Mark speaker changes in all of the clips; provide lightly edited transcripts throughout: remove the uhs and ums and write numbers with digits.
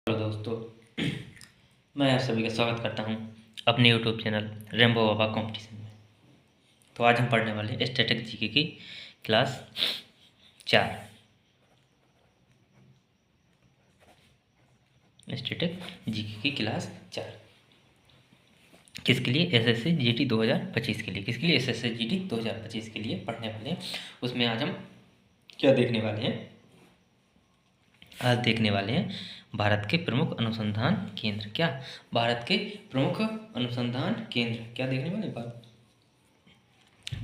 Speaker 1: Hello दोस्तों, मैं आप सभी का स्वागत करता हूं अपने यूट्यूब चैनल रेम्बो बाबा कंपटीशन में। तो आज हम पढ़ने वाले हैं स्टैटिक जीके की क्लास 4। स्टैटिक जीके की क्लास 4 किसके लिए? एसएससी जीटी 2025 के लिए। किसके लिए? एसएससी जीटी 2025 के लिए पढ़ने वाले हैं। उसमें आज हम क्या देखने वाले हैं? आज देखने वाले हैं भारत के प्रमुख अनुसंधान केंद्र। क्या? भारत के प्रमुख अनुसंधान केंद्र क्या देखने वाले?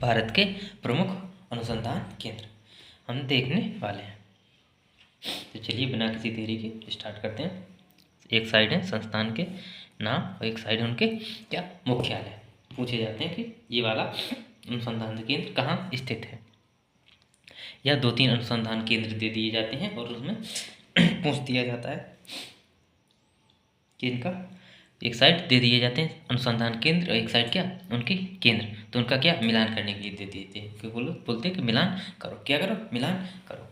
Speaker 1: भारत के प्रमुख अनुसंधान केंद्र हम देखने वाले हैं। तो चलिए बिना किसी देरी के स्टार्ट करते हैं। एक साइड है संस्थान के नाम और एक साइड है उनके क्या मुख्यालय। पूछे जाते हैं कि ये वाला अनुसंधान केंद्र कहाँ स्थित है, या 2-3 अनुसंधान केंद्र दे दिए जाते हैं और उसमें पूछ दिया जाता है कि इनका एक साइड दे दिए जाते हैं अनुसंधान केंद्र और एक साइड क्या उनके केंद्र, तो उनका क्या मिलान करने के लिए दे देते हैं कि बोलते हैं कि मिलान करो। क्या करो? मिलान करो।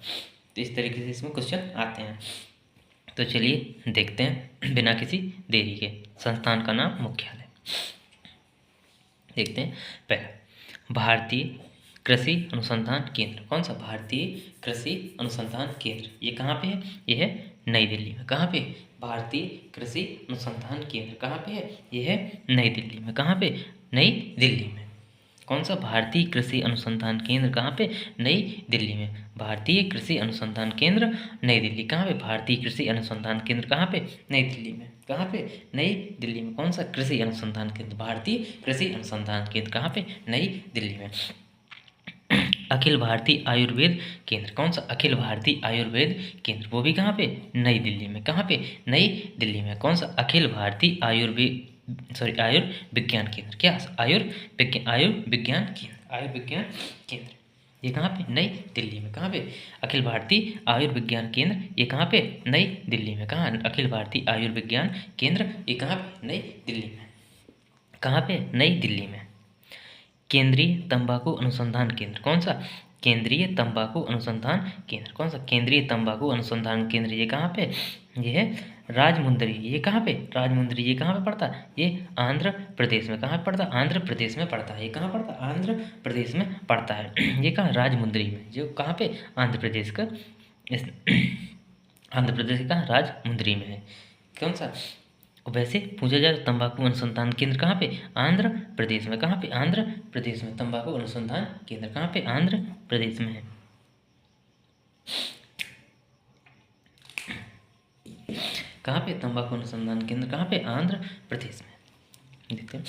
Speaker 1: तो इस तरीके से इसमें क्वेश्चन आते हैं। तो चलिए देखते हैं बिना किसी देरी के। संस्थान का नाम, मुख्यालय देखते हैं। पहला, भारतीय कृषि अनुसंधान केंद्र। कौन सा? भारतीय कृषि अनुसंधान केंद्र। ये कहाँ पे है? ये है नई दिल्ली में। कहाँ पे? भारतीय कृषि अनुसंधान केंद्र कहाँ पे है? ये है नई दिल्ली में। कहाँ पे? नई दिल्ली में। कौन सा? भारतीय कृषि अनुसंधान केंद्र कहाँ पे? नई दिल्ली में। भारतीय कृषि अनुसंधान केंद्र नई दिल्ली। कहाँ पे? भारतीय कृषि अनुसंधान केंद्र कहाँ पे? नई दिल्ली में। कहाँ पे? नई दिल्ली में। कौन सा? कृषि अनुसंधान केंद्र, भारतीय कृषि अनुसंधान केंद्र कहाँ पे? नई दिल्ली में। अखिल भारतीय आयुर्वेद केंद्र। कौन सा? अखिल भारतीय आयुर्वेद केंद्र, वो भी कहाँ पे? नई दिल्ली में। कहाँ पे? नई दिल्ली में। कौन सा? अखिल भारतीय आयुर्विज्ञान केंद्र। क्या? आयुर्विज्ञान केंद्र ये कहाँ पे? नई दिल्ली में। कहाँ पे? अखिल भारतीय आयुर्विज्ञान केंद्र ये कहाँ पे? नई दिल्ली में। कहाँ? अखिल भारतीय आयुर्विज्ञान केंद्र ये कहाँ पे? नई दिल्ली में। कहाँ पे? नई दिल्ली में। केंद्रीय तंबाकू अनुसंधान केंद्र। कौन सा? केंद्रीय तंबाकू अनुसंधान केंद्र। कौन सा? केंद्रीय तंबाकू अनुसंधान केंद्र ये कहाँ पे? ये है राजमुंदरी। ये कहाँ पे? राजमुंदरी। ये कहाँ पे पड़ता है? ये आंध्र प्रदेश में। कहाँ पड़ता है? आंध्र प्रदेश में पड़ता है। ये कहाँ पड़ता है? आंध्र प्रदेश में पड़ता है। ये कहाँ? राजमुंदरी में। जो कहाँ पे? आंध्र प्रदेश का इस आंध्र प्रदेश का राजमुंदरी में है। कौन सा? वैसे पूछा जाए तो तंबाकू अनुसंधान केंद्र कहाँ पे? आंध्र प्रदेश में। कहाँ पे? आंध्र प्रदेश में। तंबाकू अनुसंधान केंद्र कहाँ पे? आंध्र प्रदेश में है। कहाँ पे? तंबाकू अनुसंधान केंद्र कहाँ पे? आंध्र प्रदेश में। देखते हैं।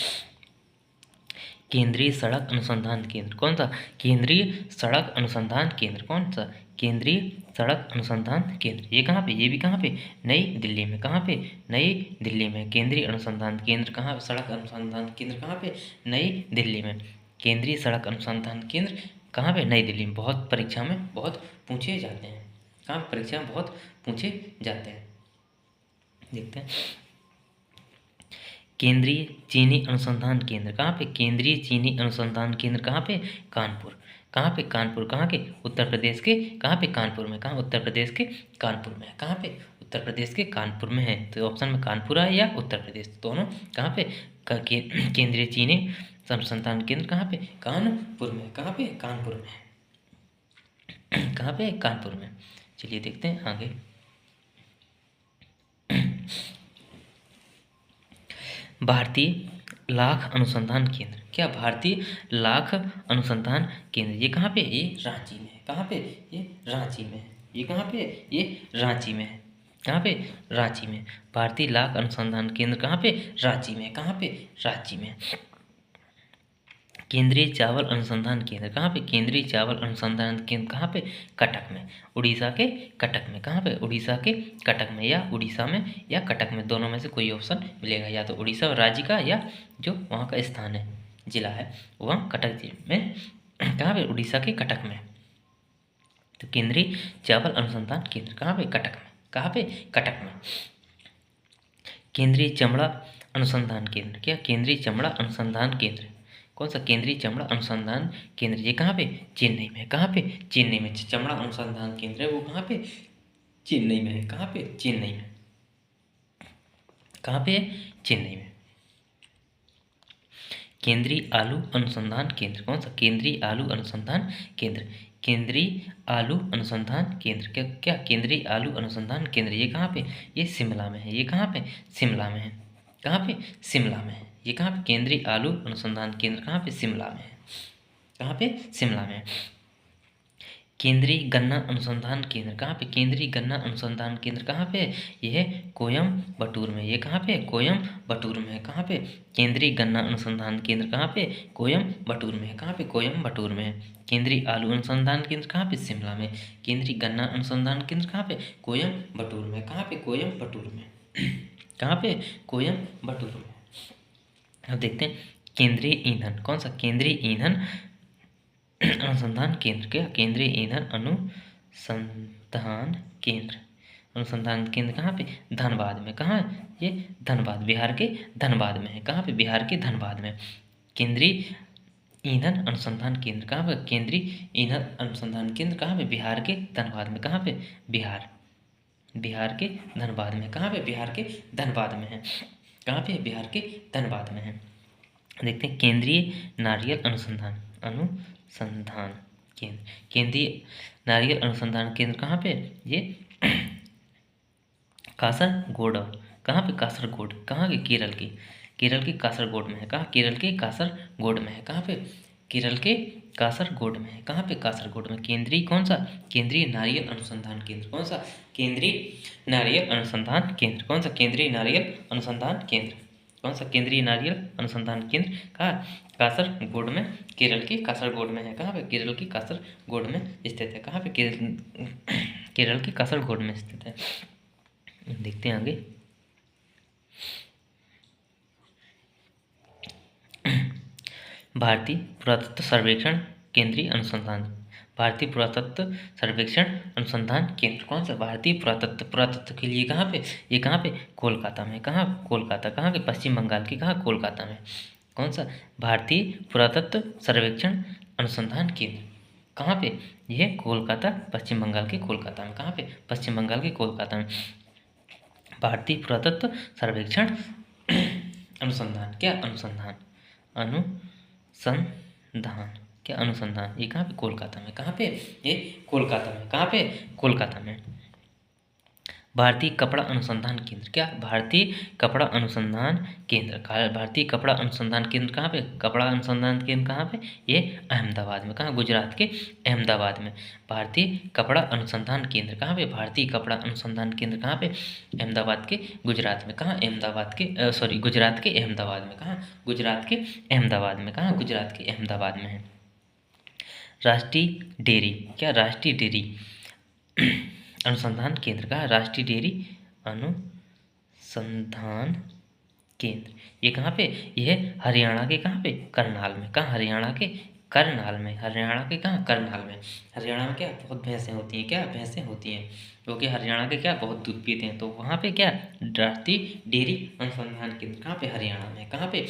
Speaker 1: केंद्रीय सड़क अनुसंधान केंद्र। कौन सा? केंद्रीय सड़क अनुसंधान केंद्र। कौन सा? केंद्रीय सड़क अनुसंधान केंद्र ये कहाँ पे? ये भी कहाँ पे? नई दिल्ली में। कहाँ पे? नई दिल्ली में। केंद्रीय अनुसंधान केंद्र कहाँ? सड़क अनुसंधान केंद्र कहाँ पे? नई दिल्ली में। केंद्रीय सड़क अनुसंधान केंद्र कहाँ पे? नई दिल्ली में। बहुत परीक्षा में बहुत पूछे जाते हैं। कहाँ? परीक्षा में बहुत पूछे जाते हैं। देखते हैं। केंद्रीय चीनी अनुसंधान केंद्र कहाँ पे? केंद्रीय चीनी अनुसंधान केंद्र कहाँ पे? कानपुर। कहाँ पे? कानपुर। कहाँ के? उत्तर प्रदेश के कहाँ पे? कानपुर में। कहाँ? उत्तर प्रदेश के कानपुर में। कहाँ पे? उत्तर प्रदेश के कानपुर में है। तो ऑप्शन में कानपुर है या उत्तर प्रदेश, दोनों कहाँ पे? केंद्रीय चीनी अनुसंधान केंद्र कहाँ पे? कानपुर में। कहाँ पे? कानपुर में। कहाँ पे? कानपुर में। चलिए देखते हैं आगे। भारतीय लाख अनुसंधान केंद्र। क्या? भारतीय लाख अनुसंधान केंद्र ये कहाँ पे? ये रांची में है। कहाँ पे? ये रांची में है। ये कहाँ पे? ये रांची में है। कहाँ पे? रांची में। भारतीय लाख अनुसंधान केंद्र कहाँ पे? रांची में। कहाँ पे? रांची में। केंद्रीय चावल अनुसंधान केंद्र कहाँ पे? केंद्रीय चावल अनुसंधान केंद्र कहाँ पे? कटक में। उड़ीसा के कटक में। कहाँ पे? उड़ीसा के कटक में, या उड़ीसा में या कटक में, दोनों में से कोई ऑप्शन मिलेगा। या तो उड़ीसा राज्य का या जो वहाँ का स्थान है, जिला है, वहाँ कटक में। कहाँ पे? उड़ीसा के कटक में। तो केंद्रीय चावल अनुसंधान केंद्र कहाँ पे? कटक में। कहाँ पे? कटक में। केंद्रीय चमड़ा अनुसंधान केंद्र। क्या? केंद्रीय चमड़ा अनुसंधान केंद्र। कौन सा? केंद्रीय चमड़ा अनुसंधान केंद्र ये कहाँ पे? चेन्नई में। कहाँ पे? चेन्नई में। चमड़ा अनुसंधान केंद्र है वो कहाँ पे? चेन्नई में है। कहाँ पे? चेन्नई में। कहाँ पे है? चेन्नई में। केंद्रीय आलू अनुसंधान केंद्र कौन सा? केंद्रीय आलू अनुसंधान केंद्र। केंद्रीय आलू अनुसंधान केंद्र क्या क्या? केंद्रीय आलू अनुसंधान केंद्र ये कहाँ पे? ये शिमला में है। ये कहाँ पे? शिमला में है। कहाँ पे? शिमला में है। ये कहाँ पे? केंद्रीय आलू अनुसंधान केंद्र कहाँ पे? शिमला में है। कहाँ पे? शिमला में। केंद्रीय गन्ना अनुसंधान केंद्र कहाँ पे? केंद्रीय गन्ना अनुसंधान केंद्र कहाँ पे? यह है कोयम्बटूर में। ये कहाँ पे? कोयम्बटूर में है। कहाँ पे? केंद्रीय गन्ना अनुसंधान केंद्र कहाँ पे? कोयम्बटूर में है। कहाँ पे? कोयम्बटूर में है। केंद्रीय आलू अनुसंधान केंद्र कहाँ पे? शिमला में। केंद्रीय गन्ना अनुसंधान केंद्र कहाँ पे? कोयम्बटूर में। कहाँ पे? कोयम्बटूर में। कहाँ पे? कोयम्बटूर में। अब देखते हैं केंद्रीय ईंधन कौन सा? केंद्रीय ईंधन अनुसंधान केंद्र क्या? केंद्रीय ईंधन अनुसंधान केंद्र। अनुसंधान केंद्र कहाँ पे? धनबाद में। कहाँ? ये धनबाद, बिहार के धनबाद में है। कहाँ पे? बिहार के धनबाद में। केंद्रीय ईंधन अनुसंधान केंद्र कहाँ पे? केंद्रीय ईंधन अनुसंधान केंद्र कहाँ पे? बिहार के धनबाद में। कहाँ पे? बिहार के धनबाद में। कहाँ पे? बिहार के धनबाद में है। कहाँ पे? बिहार के धनबाद में है। देखते हैं केंद्रीय नारियल अनुसंधान केंद्र। केंद्रीय नारियल अनुसंधान केंद्र कहाँ पे? ये कासरगोड। कहाँ पे? कासरगोड। कहाँ के? केरल के कासरगोड में है। कहाँ? केरल के कासरगोड में है। कहाँ पे? केरल के कासरगोड में है। कहाँ पे? कासरगोड में। केंद्रीय कौन सा? केंद्रीय नारियल अनुसंधान केंद्र कौन सा? केंद्रीय नारियल अनुसंधान केंद्र कौन सा? केंद्रीय नारियल अनुसंधान केंद्र कौन सा? केंद्रीय नारियल अनुसंधान केंद्र कहाँ? कासरगोड में। केरल के कासरगोड में है। कहाँ पे? केरल के कासरगोड में स्थित है। कहाँ पे? केरल के कासरगोड में स्थित है। देखते हैं आगे। भारतीय पुरातत्व सर्वेक्षण केंद्रीय अनुसंधान। भारतीय पुरातत्व सर्वेक्षण अनुसंधान केंद्र कौन सा? भारतीय पुरातत्व के लिए कहाँ पे? ये कहाँ पे? कोलकाता में। कहाँ? कोलकाता। कहाँ के? पश्चिम बंगाल के कहाँ? कोलकाता में। कौन सा? भारतीय पुरातत्व सर्वेक्षण अनुसंधान केंद्र कहाँ पे? यह कोलकाता, पश्चिम बंगाल के कोलकाता में। कहाँ पे? पश्चिम बंगाल के कोलकाता में। भारतीय पुरातत्व सर्वेक्षण अनुसंधान क्या? अनुसंधान क्या? अनुसंधान ये कहाँ पे? कोलकाता में। कहाँ पे? ये कोलकाता में। कहाँ पे? कोलकाता में। भारतीय कपड़ा अनुसंधान केंद्र क्या? भारतीय कपड़ा अनुसंधान केंद्र। भारतीय कपड़ा अनुसंधान केंद्र कहाँ पे? कपड़ा अनुसंधान केंद्र कहाँ पे? ये अहमदाबाद में। कहाँ? गुजरात के अहमदाबाद में। भारतीय कपड़ा अनुसंधान केंद्र कहाँ पे? भारतीय कपड़ा अनुसंधान केंद्र कहाँ पे? अहमदाबाद के गुजरात में। कहाँ? अहमदाबाद के गुजरात के अहमदाबाद में। कहाँ? गुजरात के अहमदाबाद में। कहाँ? गुजरात के अहमदाबाद में है। राष्ट्रीय डेयरी क्या? राष्ट्रीय डेयरी अनुसंधान केंद्र का? राष्ट्रीय डेयरी अनुसंधान केंद्र ये कहाँ पे? यह हरियाणा के कहाँ पे? करनाल में। कहाँ? हरियाणा के करनाल में। हरियाणा के कहाँ? करनाल में। हरियाणा में क्या? बहुत भैंसें होती हैं। क्या? भैंसें होती हैं, क्योंकि हरियाणा के क्या? बहुत दूध पीते हैं, तो वहाँ पे क्या? राष्ट्रीय डेयरी अनुसंधान केंद्र कहाँ पे? हरियाणा में। कहाँ पे?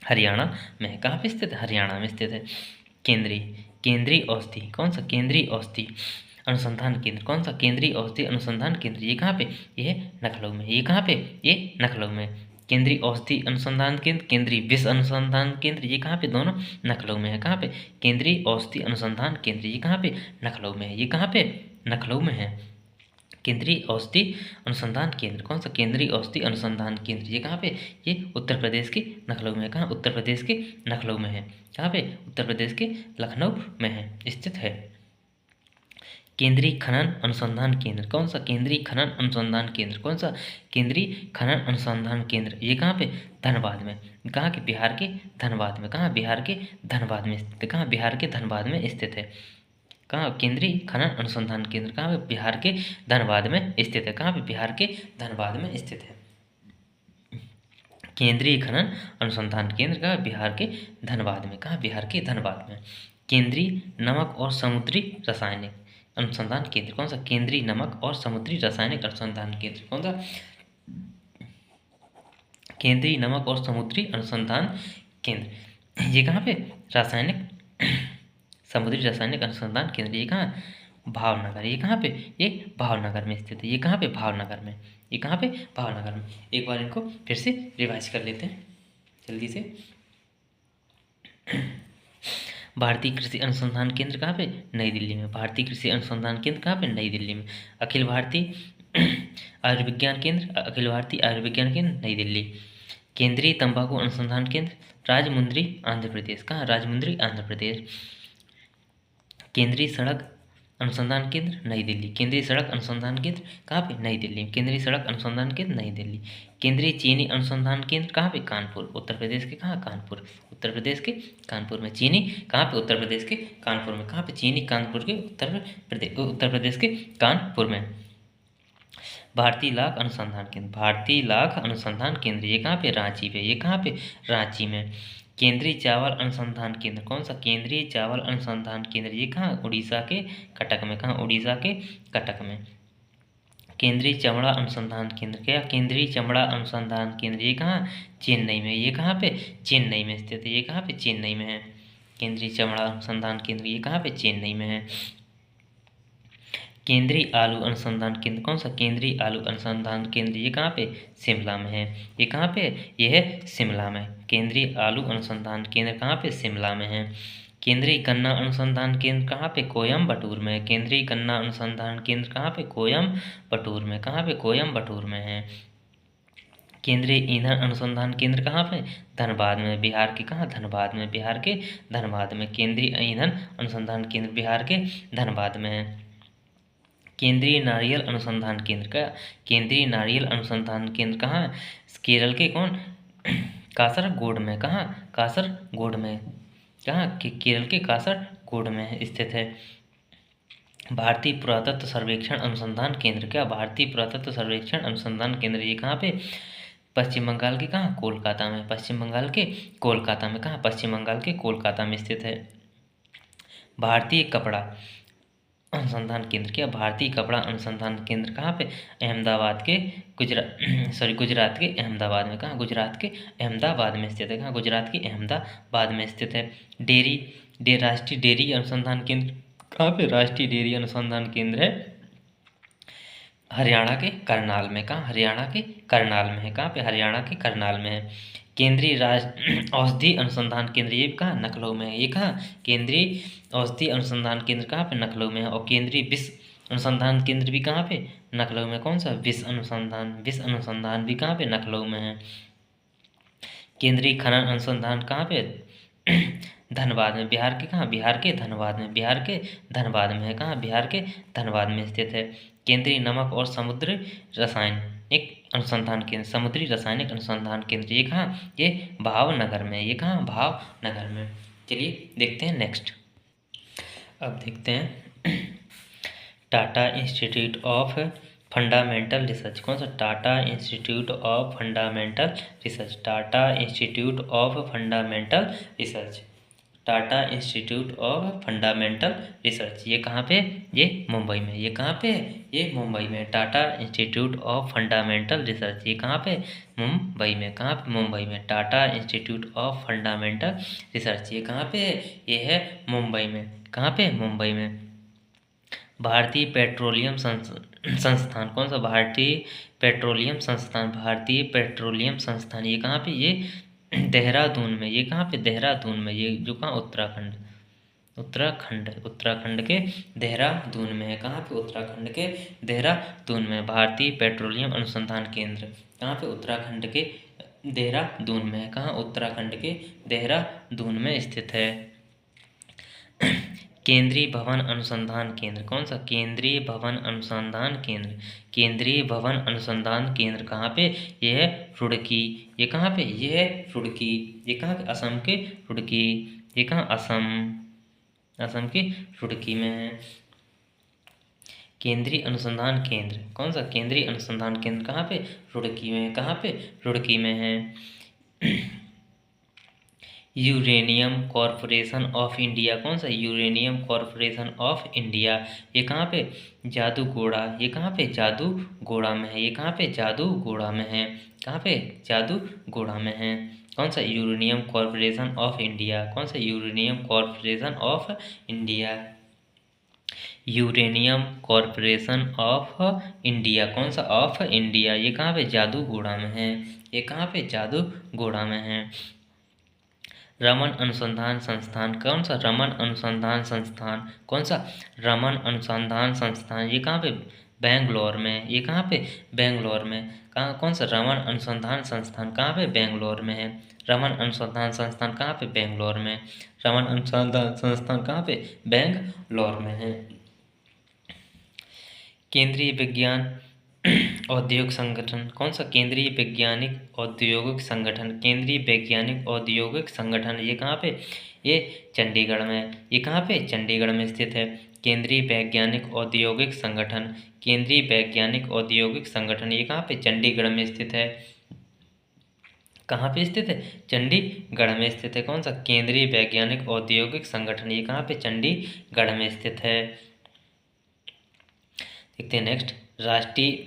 Speaker 1: हरियाणा में। कहाँ पे स्थित है? हरियाणा में स्थित है। केंद्रीय औषधि कौन सा? केंद्रीय औषधि अनुसंधान केंद्र कौन सा? केंद्रीय औषधि अनुसंधान केंद्र ये कहाँ पे? ये लखनऊ में। ये कहाँ पे? ये लखनऊ में। केंद्रीय औषधि अनुसंधान केंद्र, केंद्रीय विष अनुसंधान केंद्र ये कहाँ पे? दोनों लखनऊ में है। कहाँ पे? केंद्रीय औषधि अनुसंधान केंद्र ये कहाँ पे? लखनऊ में है। ये कहाँ पे? लखनऊ में है। केंद्रीय औषधि अनुसंधान केंद्र कौन सा? केंद्रीय औषधि अनुसंधान केंद्र ये कहाँ पे? ये उत्तर प्रदेश के लखनऊ में है। कहाँ? उत्तर प्रदेश के लखनऊ में है। कहाँ पे? उत्तर प्रदेश के लखनऊ में है, स्थित है। केंद्रीय खनन अनुसंधान केंद्र कौन सा? केंद्रीय खनन अनुसंधान केंद्र कौन सा? केंद्रीय खनन अनुसंधान केंद्र ये कहाँ पे? धनबाद में। कहाँ के? बिहार के धनबाद में। कहाँ? बिहार के धनबाद में स्थित। कहाँ? बिहार के धनबाद में स्थित है। कहाँ? केंद्रीय खनन अनुसंधान केंद्र कहाँ पे? बिहार के धनबाद में स्थित है। कहाँ पे? बिहार के धनबाद में स्थित है। केंद्रीय खनन अनुसंधान केंद्र कहाँ? बिहार के धनबाद में। कहाँ? बिहार के धनबाद में। केंद्रीय नमक और समुद्री रासायनिक अनुसंधान केंद्र कौन सा? केंद्रीय नमक और समुद्री रासायनिक अनुसंधान केंद्र कौन सा? केंद्रीय नमक और समुद्री अनुसंधान केंद्र ये कहाँ पे? रासायनिक समुद्री रासायनिक अनुसंधान केंद्र ये कहाँ? भावनगर। ये कहाँ पे? ये भावनगर में स्थित है। ये कहाँ पे? भावनगर में। ये कहाँ पे, भावनगर में। एक बार इनको फिर से रिवाइज कर लेते हैं जल्दी से। भारतीय कृषि अनुसंधान केंद्र कहाँ पे, नई दिल्ली में। भारतीय कृषि अनुसंधान केंद्र कहाँ पे, नई दिल्ली में। अखिल भारतीय आयुर्विज्ञान केंद्र, अखिल भारतीय आयुर्विज्ञान केंद्र, नई दिल्ली। केंद्रीय तंबाकू अनुसंधान केंद्र, राजमुंद्री, आंध्र प्रदेश। कहाँ, राजमुंद्री, आंध्र प्रदेश। केंद्रीय सड़क अनुसंधान केंद्र, नई दिल्ली। केंद्रीय सड़क अनुसंधान केंद्र कहाँ पे, नई दिल्ली। केंद्रीय सड़क अनुसंधान केंद्र, नई दिल्ली। केंद्रीय चीनी अनुसंधान केंद्र कहाँ पे, कानपुर, उत्तर प्रदेश के। कहाँ, कानपुर, उत्तर प्रदेश के कानपुर में। चीनी कहाँ पे, उत्तर प्रदेश के कानपुर में। कहाँ पे, चीनी कानपुर के उत्तर प्रदेश के कानपुर में। भारतीय लाख अनुसंधान केंद्र, भारतीय लाख अनुसंधान केंद्र, ये कहाँ पे, रांची पे। ये कहाँ पे, रांची में। केंद्रीय चावल अनुसंधान केंद्र, कौन सा, केंद्रीय चावल अनुसंधान केंद्र, ये कहाँ, उड़ीसा के कटक में। कहाँ, उड़ीसा के कटक में। केंद्रीय चमड़ा अनुसंधान केंद्र, क्या, केंद्रीय चमड़ा अनुसंधान केंद्र, ये कहाँ, चेन्नई में। ये कहाँ पे, चेन्नई में स्थित है। ये कहाँ पे, चेन्नई में है। केंद्रीय चमड़ा अनुसंधान केंद्र, ये कहाँ पे, चेन्नई में है। केंद्रीय आलू अनुसंधान केंद्र, कौन सा, केंद्रीय आलू अनुसंधान केंद्र, ये कहाँ पे, शिमला में है। ये कहाँ पे, ये है शिमला में। केंद्रीय आलू अनुसंधान केंद्र कहाँ पे, शिमला में है। केंद्रीय गन्ना अनुसंधान केंद्र कहाँ पे, कोयम्बटूर में। केंद्रीय गन्ना अनुसंधान केंद्र कहाँ पे, कोयम्बटूर में। कहाँ पे, कोयम्बटूर में है। केंद्रीय ईंधन अनुसंधान केंद्र कहाँ पे, धनबाद में, बिहार के। कहाँ, धनबाद में, बिहार के धनबाद में। केंद्रीय ईंधन अनुसंधान केंद्र बिहार के धनबाद में है। केंद्रीय नारियल अनुसंधान केंद्र का, केंद्रीय नारियल अनुसंधान केंद्र कहाँ है, केरल के कौन, कासरगोड में। कहाँ, कासरगोड में। कहाँ, केरल के कासरगोड में स्थित है। भारतीय पुरातत्व सर्वेक्षण अनुसंधान केंद्र, क्या, भारतीय पुरातत्व सर्वेक्षण अनुसंधान केंद्र, ये कहाँ पे, पश्चिम बंगाल के। कहाँ, कोलकाता में, पश्चिम बंगाल के कोलकाता में। कहाँ, पश्चिम बंगाल के कोलकाता में स्थित है। भारतीय कपड़ा अनुसंधान केंद्र, क्या, भारतीय कपड़ा अनुसंधान केंद्र कहाँ पे, अहमदाबाद के, गुजरात के अहमदाबाद में। कहाँ, गुजरात के अहमदाबाद में स्थित है। कहाँ, गुजरात के अहमदाबाद में स्थित है। राष्ट्रीय डेयरी अनुसंधान केंद्र कहाँ पे, राष्ट्रीय डेयरी अनुसंधान केंद्र है हरियाणा के करनाल में। कहाँ, हरियाणा के करनाल में है। कहाँ पे, हरियाणा के करनाल में है। केंद्रीय औषधि अनुसंधान केंद्र, ये कहाँ, लखनऊ में है। ये कहाँ, केंद्रीय औषधि अनुसंधान केंद्र कहाँ पे, लखनऊ में है। और केंद्रीय विष अनुसंधान केंद्र भी कहाँ पे, लखनऊ में। कौन सा, विष अनुसंधान भी कहाँ पे, लखनऊ में है। केंद्रीय खनन अनुसंधान कहाँ पे, धनबाद में, बिहार के। कहाँ, बिहार के धनबाद में, बिहार के धनबाद में है। कहाँ, बिहार के धनबाद में स्थित है। केंद्रीय नमक और समुद्री रासायनिक अनुसंधान केंद्र, समुद्री रासायनिक अनुसंधान केंद्र, ये कहाँ, ये भावनगर में। ये कहाँ, भावनगर में। चलिए देखते हैं नेक्स्ट। अब देखते हैं Tata institute of fundamental research, कौन सा, Tata institute of fundamental research, Tata institute of fundamental research, Tata institute of fundamental research, ये कहाँ पे, ये मुंबई में। ये कहाँ पे, ये मुंबई में। Tata institute of fundamental research, ये कहाँ पे, मुंबई में। कहाँ पे, मुंबई में। Tata institute of fundamental research, ये कहाँ पे है, ये है मुंबई में। कहाँ पे, मुंबई में। भारतीय पेट्रोलियम संस्थान, कौन सा, भारतीय पेट्रोलियम संस्थान, भारतीय पेट्रोलियम संस्थान, ये कहाँ पे, ये देहरादून में। ये कहाँ पे, देहरादून में। ये जो कहाँ, उत्तराखंड के देहरादून में है। कहाँ पे, उत्तराखंड के देहरादून में। भारतीय पेट्रोलियम अनुसंधान केंद्र कहाँ पे, उत्तराखंड के देहरादून में है। कहाँ, उत्तराखंड के देहरादून में स्थित है। केंद्रीय भवन अनुसंधान केंद्र, कौन सा, केंद्रीय भवन अनुसंधान केंद्र, केंद्रीय भवन अनुसंधान केंद्र कहाँ पे, ये है रुड़की। ये कहाँ पे, ये है रुड़की। ये कहाँ पे, असम के रुड़की। ये कहाँ, असम के रुड़की में है। केंद्रीय अनुसंधान केंद्र, कौन सा, केंद्रीय अनुसंधान केंद्र कहाँ पे, रुड़की में। कहाँ पे, रुड़की में है। यूरेनियम कॉरपोरेशन ऑफ इंडिया, कौन सा, यूरेनियम कॉरपोरेशन ऑफ इंडिया, ये कहाँ पे, जादूगोड़ा। ये कहाँ पे, जादूगोड़ा में है। ये कहाँ पे, जादूगोड़ा में है। कहाँ पे, जादूगोड़ा में है। कौन सा, यूरेनियम कॉरपोरेशन ऑफ इंडिया, कौन सा, uranium corporation of India. Uranium corporation of India, कौन सा? Of India. ये कहाँ पे? जादूगोड़ा में है। ये कहाँ पे? जादूगोड़ा में है। रमन अनुसंधान संस्थान, कौन सा? रमन अनुसंधान संस्थान, कौन सा? रमन अनुसंधान संस्थान। ये कहाँ पे? बेंगलोर में। ये कहाँ पे? बेंगलोर में। कहाँ? कौन सा? रमन अनुसंधान संस्थान कहाँ पे? बेंगलोर में है। रमन अनुसंधान संस्थान कहाँ पे? बेंगलोर में। रमन अनुसंधान संस्थान कहाँ पे? बेंगलोर में है। केंद्रीय विज्ञान औद्योगिक संगठन, कौन सा? केंद्रीय वैज्ञानिक औद्योगिक संगठन, केंद्रीय वैज्ञानिक औद्योगिक संगठन। ये कहाँ पे? ये चंडीगढ़ में। ये कहाँ पे? चंडीगढ़ में स्थित है। केंद्रीय वैज्ञानिक औद्योगिक संगठन, केंद्रीय वैज्ञानिक औद्योगिक संगठन। ये कहाँ पे? चंडीगढ़ में स्थित है। कहाँ पे स्थित है? चंडीगढ़ में स्थित है। कौन सा? केंद्रीय वैज्ञानिक औद्योगिक संगठन। ये कहाँ पे? चंडीगढ़ में स्थित है। देखते हैं नेक्स्ट, राष्ट्रीय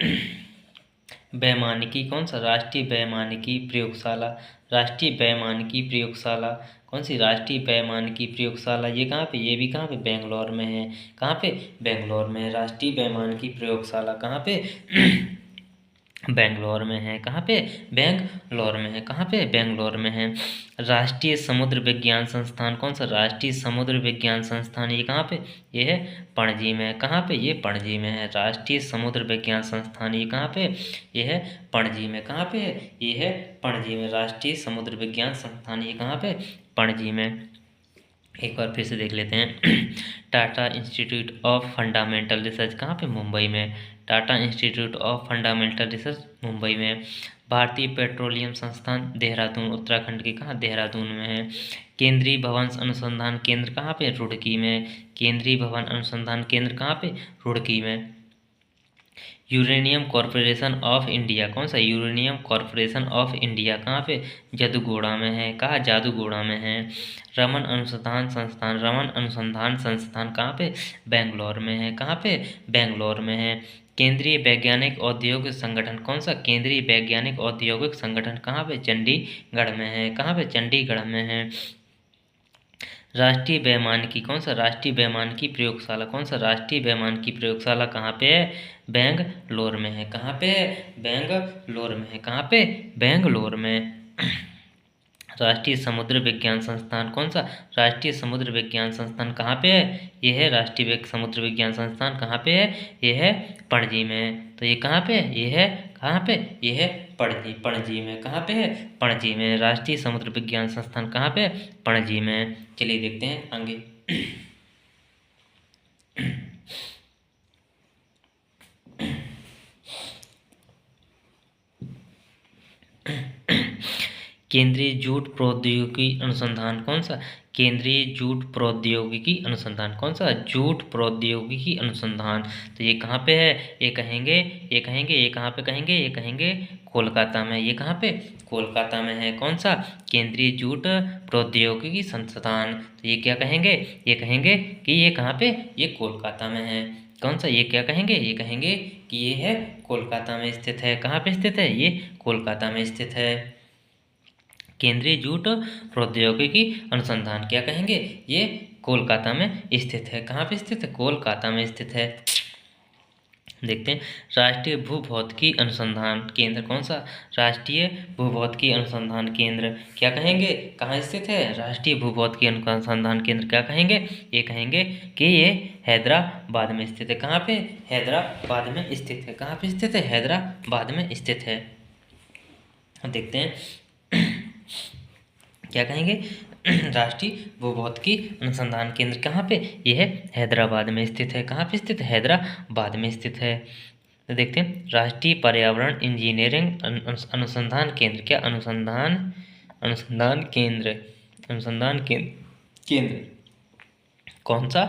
Speaker 1: वैमानिकी, कौन सा? राष्ट्रीय वैमानिकी प्रयोगशाला, राष्ट्रीय वैमानिकी प्रयोगशाला, कौन सी? राष्ट्रीय वैमानिकी प्रयोगशाला। ये कहाँ पे? ये भी कहाँ पे? बेंगलोर में है। कहाँ पे? बेंगलोर में। राष्ट्रीय वैमानिकी प्रयोगशाला कहाँ पे? बेंगलोर में है। कहाँ पे? बेंगलोर में है। कहाँ पे? बेंगलोर में है। राष्ट्रीय समुद्र विज्ञान संस्थान, कौन सा? राष्ट्रीय समुद्र विज्ञान संस्थान। ये कहाँ पे? ये है पणजी में। कहाँ पे? ये पणजी में है। राष्ट्रीय समुद्र विज्ञान संस्थान ये कहाँ पे? ये है पणजी में। कहाँ पे है? ये है पणजी में। राष्ट्रीय समुद्र विज्ञान संस्थान ये कहाँ पे? पणजी में। एक बार फिर से देख लेते हैं। Tata institute of fundamental research कहाँ पे? मुंबई में। Tata institute of fundamental research Mumbai में। भारतीय पेट्रोलियम संस्थान देहरादून, उत्तराखंड के कहाँ? देहरादून में है। केंद्रीय भवन अनुसंधान केंद्र कहाँ पे? रुड़की में। केंद्रीय भवन अनुसंधान केंद्र कहाँ पे? रुड़की में। यूरेनियम कॉरपोरेशन ऑफ इंडिया, कौन सा? यूरेनियम कॉरपोरेशन ऑफ इंडिया कहाँ पे? जादूगोड़ा में है। कहाँ? जादूगोड़ा में है। रमन अनुसंधान संस्थान, रमन अनुसंधान संस्थान कहाँ पे? बेंगलोर में है। कहाँ पे? बेंगलोर में है। केंद्रीय वैज्ञानिक औद्योगिक संगठन, कौन सा? केंद्रीय वैज्ञानिक औद्योगिक संगठन कहाँ पे? चंडीगढ़ में है। कहाँ पे? चंडीगढ़ में है। राष्ट्रीय वैमानिकी, कौन सा? राष्ट्रीय वैमानिकी प्रयोगशाला, कौन सा? राष्ट्रीय वैमानिकी प्रयोगशाला कहाँ पे है? बेंगलोर में है। कहाँ पे है? बेंगलोर में है। कहाँ पे? बेंगलोर में। राष्ट्रीय समुद्र विज्ञान संस्थान, कौन सा? राष्ट्रीय समुद्र विज्ञान संस्थान कहाँ पे है? ये है राष्ट्रीय समुद्र विज्ञान संस्थान कहाँ पे है? ये है पणजी में। तो ये कहाँ पे है? ये है कहाँ पे? ये है पणजी, पणजी में। कहाँ पे है? पणजी में। राष्ट्रीय समुद्र विज्ञान संस्थान कहाँ पे है? पणजी में। चलिए देखते हैं आगे। केंद्रीय जूट प्रौद्योगिकी अनुसंधान, कौन सा? केंद्रीय जूट प्रौद्योगिकी अनुसंधान, कौन सा? जूट प्रौद्योगिकी अनुसंधान। तो ये कहाँ पे है? ये कहेंगे, ये कहेंगे, ये कहाँ पे कहेंगे? ये कहेंगे कोलकाता में। ये कहाँ पे? कोलकाता में है। कौन सा? केंद्रीय जूट प्रौद्योगिकी संस्थान। तो ये क्या कहेंगे? ये कहेंगे कि ये कहाँ पे? ये कोलकाता में है। कौन सा? ये क्या कहेंगे? ये कहेंगे कि ये है कोलकाता में स्थित है। कहाँ पे स्थित है? ये कोलकाता में स्थित है। केंद्रीय जूट प्रौद्योगिकी अनुसंधान क्या कहेंगे? ये कोलकाता में स्थित है। कहाँ पे स्थित है? कोलकाता में स्थित है। देखते हैं, राष्ट्रीय भूभौतिकी अनुसंधान केंद्र, कौन सा? राष्ट्रीय भूभौतिकी अनुसंधान केंद्र क्या कहेंगे? कहाँ स्थित है? राष्ट्रीय भूभौतिकी अनुसंधान केंद्र क्या कहेंगे? ये कहेंगे कि ये हैदराबाद में स्थित है। कहाँ पे? हैदराबाद में स्थित है। कहाँ पे स्थित है? हैदराबाद में स्थित है। देखते हैं क्या कहेंगे? राष्ट्रीय भूभौतिकी अनुसंधान केंद्र कहाँ पे? यह है हैदराबाद में स्थित है। कहाँ पे स्थित है? हैदराबाद में स्थित है। तो देखते हैं, राष्ट्रीय पर्यावरण इंजीनियरिंग अनुसंधान केंद्र क्या? अनुसंधान केंद्र कौन सा?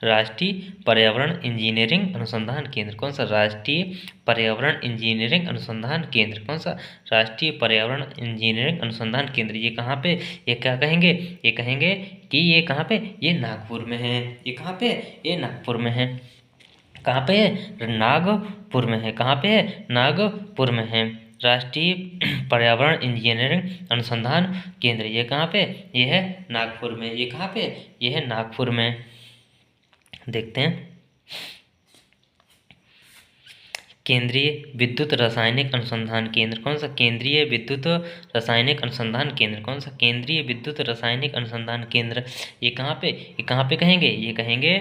Speaker 1: राष्ट्रीय पर्यावरण इंजीनियरिंग अनुसंधान केंद्र, कौन सा? राष्ट्रीय पर्यावरण इंजीनियरिंग अनुसंधान केंद्र, कौन सा? राष्ट्रीय पर्यावरण इंजीनियरिंग अनुसंधान केंद्र। ये कहाँ पे? ये क्या कहेंगे? ये कहेंगे कि ये कहाँ पे? ये नागपुर में है। ये कहाँ पे? ये नागपुर में है। कहाँ पे है? नागपुर में है। कहाँ पे है? नागपुर में है। राष्ट्रीय पर्यावरण इंजीनियरिंग अनुसंधान केंद्र ये कहाँ पे? ये है नागपुर में। ये कहाँ पे? ये है नागपुर में। देखते हैं, केंद्रीय विद्युत रासायनिक अनुसंधान केंद्र। कौन सा? केंद्रीय विद्युत रासायनिक अनुसंधान केंद्र। कौन सा? केंद्रीय विद्युत रासायनिक अनुसंधान केंद्र। ये कहाँ पे, ये कहाँ पे कहेंगे? ये कहेंगे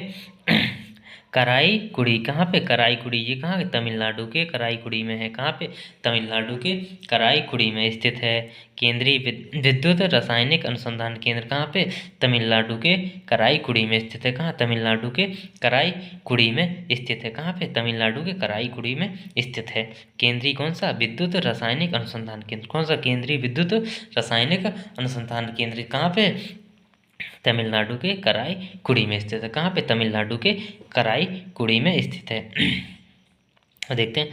Speaker 1: कराईकुड़ी। कहाँ पे? कराईकुड़ी। ये कहाँ है? तमिलनाडु के कराईकुड़ी में है। कहाँ पे? तमिलनाडु के कराईकुड़ी में स्थित है। केंद्रीय विद्युत रासायनिक अनुसंधान केंद्र कहाँ पे? तमिलनाडु के कराईकुड़ी में स्थित है। कहाँ? तमिलनाडु के कराईकुड़ी में स्थित है। कहाँ पे? तमिलनाडु के कराईकुड़ी में स्थित है। केंद्रीय कौन सा? विद्युत रासायनिक अनुसंधान केंद्र। कौन सा? केंद्रीय विद्युत रासायनिक अनुसंधान केंद्र कहाँ पे? तमिलनाडु के कराईकुड़ी में स्थित है। कहाँ पे? तमिलनाडु के कराईकुड़ी में स्थित है। देखते हैं,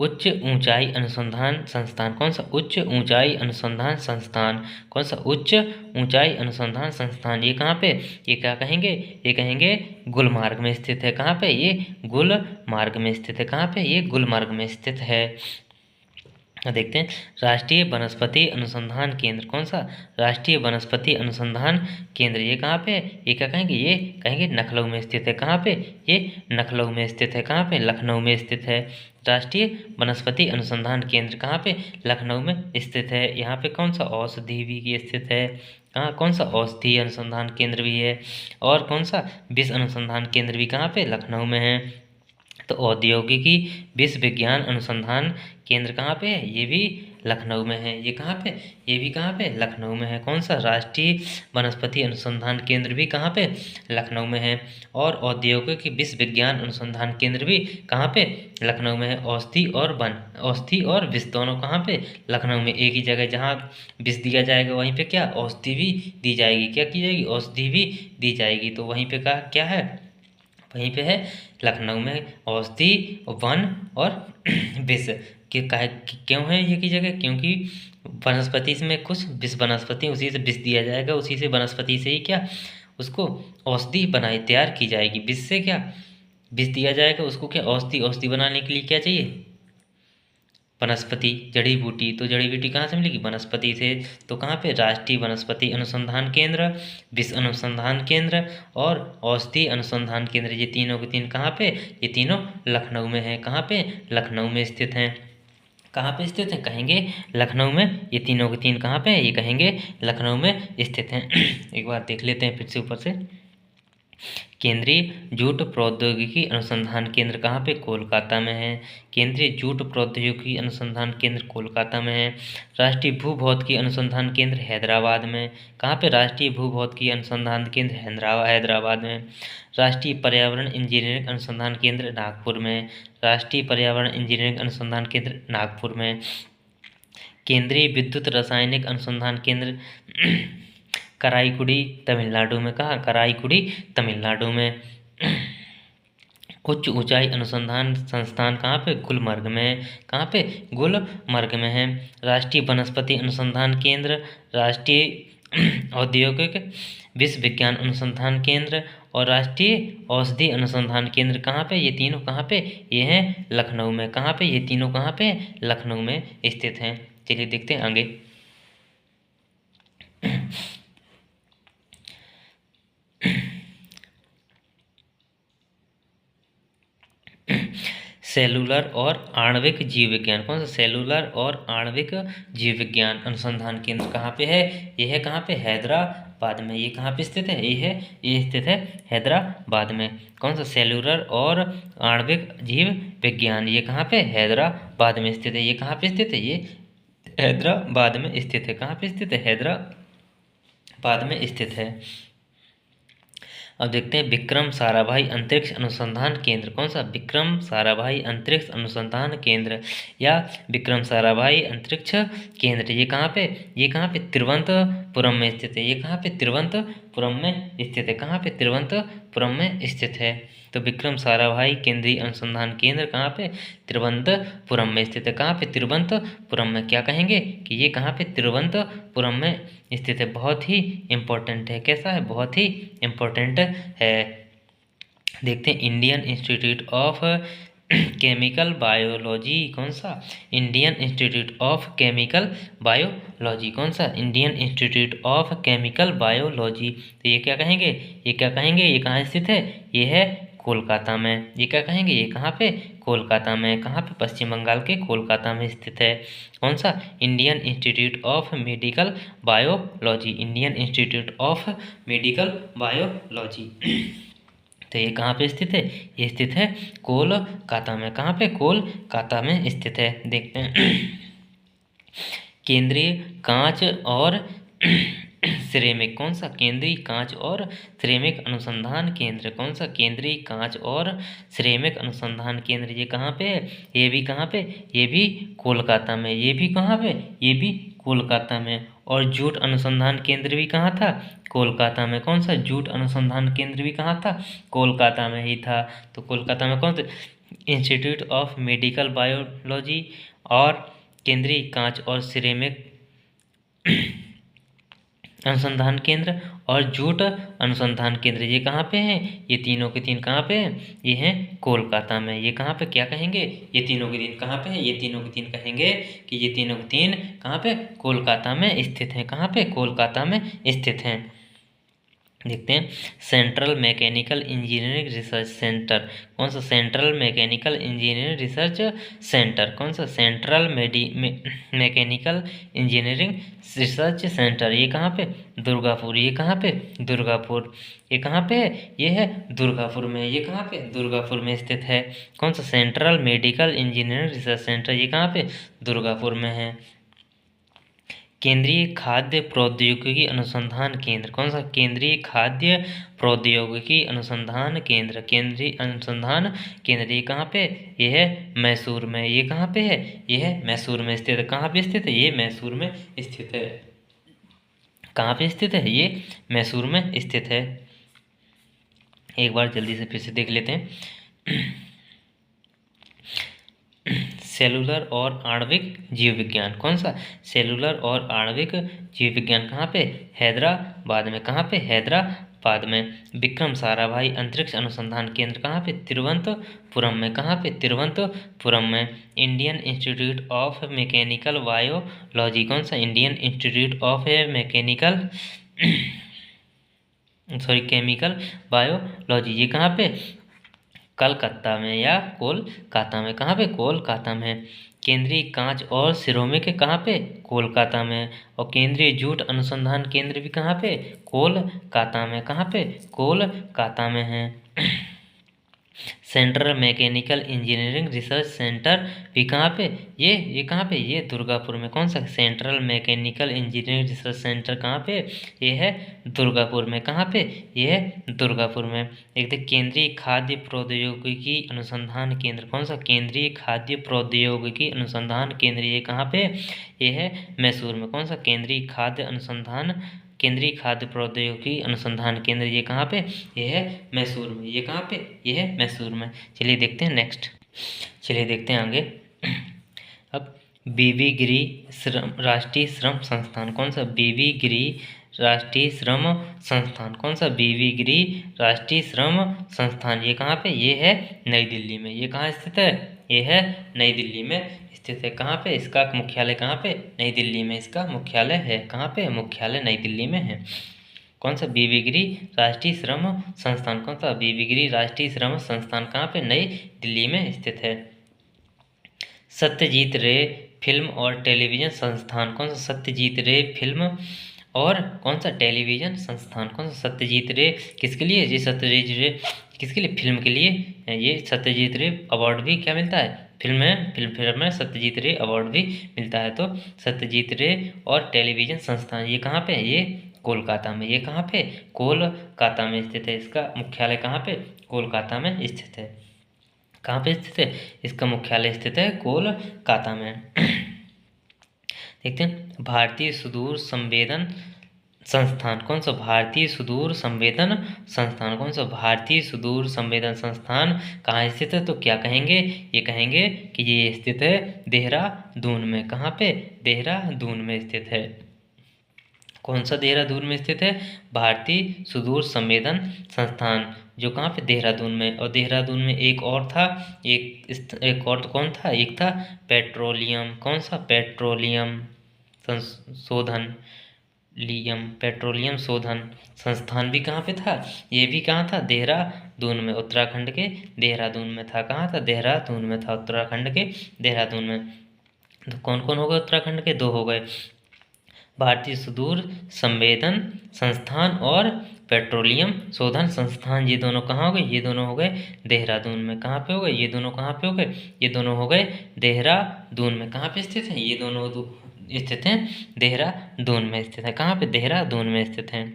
Speaker 1: उच्च ऊंचाई अनुसंधान संस्थान। कौन सा? उच्च ऊंचाई अनुसंधान संस्थान। कौन सा? उच्च ऊंचाई अनुसंधान संस्थान। ये कहाँ पे? ये क्या कहेंगे? ये कहेंगे गुलमार्ग में स्थित है। कहाँ पे? ये गुलमार्ग में स्थित है। कहाँ पे? ये गुलमार्ग में स्थित है। देखते हैं, राष्ट्रीय वनस्पति अनुसंधान केंद्र। कौन सा? राष्ट्रीय वनस्पति अनुसंधान केंद्र। ये कहाँ पे? ये क्या कहेंगे? ये कहेंगे लखनऊ में स्थित है। कहाँ पे? ये लखनऊ में स्थित है। कहाँ पे? लखनऊ में स्थित है। राष्ट्रीय वनस्पति अनुसंधान केंद्र कहाँ पे? लखनऊ में स्थित है। यहाँ पे कौन सा? औषधि भी स्थित है। कहाँ? कौन सा? औषधि अनुसंधान केंद्र भी है। और कौन सा? विष अनुसंधान केंद्र भी कहाँ पे? लखनऊ में है। तो औद्योगिकी विश्व विज्ञान अनुसंधान केंद्र कहाँ पे है? ये भी लखनऊ में है। ये कहाँ पे? ये भी कहाँ पे? लखनऊ में है। कौन सा? राष्ट्रीय वनस्पति अनुसंधान केंद्र भी कहाँ पे? लखनऊ में है। और औद्योगिक विश्व विज्ञान अनुसंधान केंद्र भी कहाँ पे? लखनऊ में है। औषधि और विष दोनों कहाँ पे? लखनऊ में। एक ही जगह जहाँ विष दिया जाएगा वहीं पे क्या? औषधि भी दी जाएगी। क्या की जाएगी? औषधि भी दी जाएगी। तो वहीं पे क्या है? वहीं पे है लखनऊ में औषधि, वन और विष। क्यों है ये की जगह? क्योंकि वनस्पति में कुछ विष वनस्पति, उसी से विष दिया जाएगा, उसी से वनस्पति से ही क्या उसको औषधि बनाई तैयार की जाएगी। विष से क्या? विष दिया जाएगा उसको, क्या औषधि बनाने के लिए क्या चाहिए? वनस्पति, जड़ी बूटी। तो जड़ी बूटी कहाँ से मिलेगी? वनस्पति से। तो कहाँ पे? राष्ट्रीय वनस्पति अनुसंधान केंद्र, विश्व अनुसंधान केंद्र और औषधि अनुसंधान केंद्र, ये तीनों के तीन कहाँ पे? ये तीनों लखनऊ में है। कहाँ पे? लखनऊ में स्थित हैं। कहाँ पे स्थित है? कहेंगे लखनऊ में। ये तीनों के तीन कहाँ पे है? ये कहेंगे लखनऊ में स्थित हैं। एक बार देख लेते हैं फिर से ऊपर से। केंद्रीय जूट प्रौद्योगिकी अनुसंधान केंद्र कहाँ पे? कोलकाता में है। केंद्रीय जूट प्रौद्योगिकी अनुसंधान केंद्र कोलकाता में है। राष्ट्रीय भूभौतिकी अनुसंधान केंद्र हैदराबाद में। कहाँ पे? राष्ट्रीय भूभौतिकी अनुसंधान केंद्र हैदराबाद में। राष्ट्रीय पर्यावरण इंजीनियरिंग अनुसंधान केंद्र नागपुर में। राष्ट्रीय पर्यावरण इंजीनियरिंग अनुसंधान केंद्र नागपुर में। केंद्रीय विद्युत रासायनिक अनुसंधान केंद्र कराईकुड़ी तमिलनाडु में। कहाँ? कराईकुड़ी तमिलनाडु में। उच्च ऊंचाई अनुसंधान संस्थान कहाँ पे? गुलमर्ग में। कहाँ पे? गुलमर्ग में है। राष्ट्रीय वनस्पति अनुसंधान केंद्र, राष्ट्रीय औद्योगिक विश्व विज्ञान अनुसंधान केंद्र और राष्ट्रीय औषधि अनुसंधान केंद्र कहाँ पे? ये तीनों कहाँ पे? ये हैं लखनऊ में। कहाँ पे? ये तीनों कहाँ पे? लखनऊ में स्थित हैं। चलिए देखते हैं आगे। सेलुलर और आणविक जीव विज्ञान। कौन सा? सेलुलर और आणविक जीव विज्ञान अनुसंधान केंद्र कहाँ पे है? ये है कहाँ पे? हैदराबाद में। ये कहाँ पे स्थित है? ये स्थित है हैदराबाद में। कौन सा? सेलुलर और आणविक जीव विज्ञान। ये कहाँ पे? हैदराबाद में स्थित है। ये कहाँ पे स्थित है? ये हैदराबाद में स्थित है। कहाँ पे स्थित है? हैदराबाद में स्थित है। अब देखते हैं विक्रम साराभाई अंतरिक्ष अनुसंधान केंद्र। कौन सा? विक्रम साराभाई अंतरिक्ष अनुसंधान केंद्र या विक्रम साराभाई अंतरिक्ष केंद्र। ये कहाँ पे? ये कहाँ पे? तिरुवनंतपुरम में स्थित है। ये कहाँ पे? तिरुवनंतपुरम में स्थित है। कहाँ पे? तिरुवनंतपुरम में स्थित है। तो विक्रम साराभाई केंद्रीय अनुसंधान केंद्र कहाँ पे? तिरुवनंतपुरम में स्थित है। कहाँ पे? तिरुवनंतपुरम में। क्या कहेंगे कि ये कहाँ पे? तिरुवनंतपुरम में स्थित है। बहुत ही इम्पोर्टेंट है। कैसा है? बहुत ही इम्पोर्टेंट है। देखते हैं Indian institute of chemical biology, कौन सा? Indian institute of chemical biology, कौन सा? Indian institute of chemical biology. तो ये क्या कहेंगे? ये क्या कहेंगे? ये कहाँ स्थित है? ये है कोलकाता में। ये क्या कहेंगे? ये कहाँ पे? कोलकाता में। कहाँ पे? पश्चिम बंगाल के कोलकाता में स्थित है। कौन सा? Indian institute of medical biology, Indian institute of medical biology. तो ये कहाँ पे स्थित है? ये स्थित है कोलकाता में। कहाँ पे? कोलकाता में स्थित है। देखते हैं केंद्रीय कांच और सिरेमिक, कौन सा? केंद्रीय कांच और सिरेमिक अनुसंधान केंद्र, कौन सा? केंद्रीय कांच और सिरेमिक अनुसंधान केंद्र। ये कहाँ पे है? ये भी कहाँ पे? ये भी कोलकाता में। ये भी कहाँ पे? ये भी कोलकाता में। और जूट अनुसंधान केंद्र भी कहाँ था? कोलकाता में। कौन सा? जूट अनुसंधान केंद्र भी कहाँ था? कोलकाता में ही था। तो कोलकाता में कौन सा? इंस्टीट्यूट ऑफ मेडिकल बायोलॉजी और केंद्रीय कांच और सिरेमिक अनुसंधान केंद्र और जूट अनुसंधान केंद्र, ये कहाँ पे हैं? ये तीनों के तीन कहाँ पे हैं? ये हैं कोलकाता में। ये कहाँ पे? क्या कहेंगे? ये तीनों के तीन कहाँ पे हैं? ये तीनों के तीन कहेंगे कि ये तीनों के तीन कहाँ पे? कोलकाता में स्थित हैं। कहाँ पे? कोलकाता में स्थित हैं। देखते हैं central mechanical engineering research centre, कौन सा? Central mechanical engineering research centre, कौन सा? Central mechanical engineering research centre. ये कहाँ पे? दुर्गापुर। ये कहाँ पे? दुर्गापुर। ये कहाँ पे है? ये है दुर्गापुर में। ये कहाँ पे? दुर्गापुर में स्थित है। कौन सा? Central medical engineering research centre. ये कहाँ पे? दुर्गापुर में है। केंद्रीय खाद्य प्रौद्योगिकी अनुसंधान केंद्र, कौन सा? केंद्रीय खाद्य प्रौद्योगिकी अनुसंधान केंद्र, केंद्रीय अनुसंधान केंद्र। ये कहाँ पे? ये है मैसूर में। ये कहाँ पे है? ये है मैसूर में स्थित है। कहाँ पे स्थित है? ये मैसूर में स्थित है। कहाँ पे स्थित है? ये मैसूर में स्थित है। एक बार जल्दी से फिर से देख लेते हैं सेलुलर और आणविक जीव विज्ञान, कौन सा? सेलुलर और आणविक जीव विज्ञान कहाँ पे? हैदराबाद में। कहाँ पे? हैदराबाद में। विक्रम साराभाई अंतरिक्ष अनुसंधान केंद्र कहाँ पे? तिरुवनंतपुरम में। कहाँ पे? तिरुवनंतपुरम में। Indian institute of mechanical biology, कौन सा? Indian institute of mechanical chemical biology. ये कहाँ पे? कलकत्ता में या कोलकाता में। कहाँ पे? कोलकाता में। केंद्रीय कांच और सिरेमिक कहाँ पे? कोलकाता में। और केंद्रीय जूट अनुसंधान केंद्र भी कहाँ पे? कोलकाता में। कहाँ पे? कोलकाता में है। Central mechanical engineering research centre भी कहाँ पे? ये कहाँ पे? ये दुर्गापुर में। कौन सा? Central mechanical engineering research centre कहाँ पे? ये है दुर्गापुर में। कहाँ पे? ये है दुर्गापुर में। देखते केंद्रीय खाद्य प्रौद्योगिकी अनुसंधान केंद्र, कौन सा? केंद्रीय खाद्य प्रौद्योगिकी अनुसंधान केंद्र। ये कहाँ पे? ये है मैसूर में। कौन सा? केंद्रीय खाद्य प्रौद्योगिकी अनुसंधान केंद्र। ये कहाँ पे? ये है मैसूर में। ये कहाँ पे? ये है मैसूर में। चलिए देखते हैं नेक्स्ट। चलिए देखते हैं आगे। अब बीबी गिरी राष्ट्रीय श्रम संस्थान, कौन सा? बीबी गिरी राष्ट्रीय श्रम संस्थान, कौन सा? बीबी गिरी राष्ट्रीय श्रम संस्थान। ये कहाँ पे? ये है नई दिल्ली में। ये कहाँ स्थित है? ये है नई दिल्ली में स्थित है। कहाँ पे? इसका मुख्यालय कहाँ पे? नई दिल्ली में इसका मुख्यालय है। कहाँ पे? मुख्यालय नई दिल्ली में है। कौन सा? बीबी गिरी राष्ट्रीय श्रम संस्थान, कौन सा? बीबी गिरी राष्ट्रीय श्रम संस्थान कहाँ पे? नई दिल्ली में स्थित है। सत्यजीत रे फिल्म और टेलीविजन संस्थान, कौन सा? सत्यजीत रे फिल्म और कौन सा? टेलीविजन संस्थान, कौन सा? सत्यजीत रे किसके लिए? जी सत्यजीत रे किसके लिए? फिल्म के लिए। ये सत्यजीत रे अवार्ड भी क्या मिलता है? फिल्म में सत्यजीत रे अवार्ड भी मिलता है। तो सत्यजीत रे और टेलीविजन संस्थान ये कहाँ पे है? ये कोलकाता में। ये कहाँ पे? कोलकाता में स्थित है। इसका मुख्यालय कहाँ पे? कोलकाता में स्थित है। कहाँ पे स्थित है? इसका मुख्यालय स्थित है कोलकाता में। देखते हैं भारतीय सुदूर संवेदन संस्थान, कौन सा? भारतीय सुदूर संवेदन संस्थान, कौन सा? भारतीय सुदूर संवेदन संस्थान कहाँ स्थित है? तो क्या कहेंगे? ये कहेंगे कि ये स्थित है देहरादून में। कहाँ पे? देहरादून में स्थित है। कौन सा देहरादून में स्थित है? भारतीय सुदूर संवेदन संस्थान जो कहाँ पे, देहरादून में। और देहरादून में एक और था, एक और तो कौन था, एक था पेट्रोलियम, कौन सा, पेट्रोलियम संशोधन, पेट्रोलियम शोधन संस्थान भी कहाँ पे था, ये भी कहाँ था, देहरादून में, उत्तराखंड के देहरादून में था। कहाँ था, देहरादून में था, उत्तराखंड के देहरादून में। तो कौन कौन हो गए उत्तराखंड के, दो हो गए, भारतीय सुदूर संवेदन संस्थान और पेट्रोलियम शोधन संस्थान। ये दोनों कहाँ हो गए, ये दोनों हो गए देहरादून में। कहाँ पे हो गए, ये दोनों कहाँ पे हो गए, ये दोनों हो गए देहरादून में। कहाँ पे स्थित हैं ये दोनों, स्थित हैं देहरादून में स्थित है। कहाँ पे, देहरादून में स्थित हैं।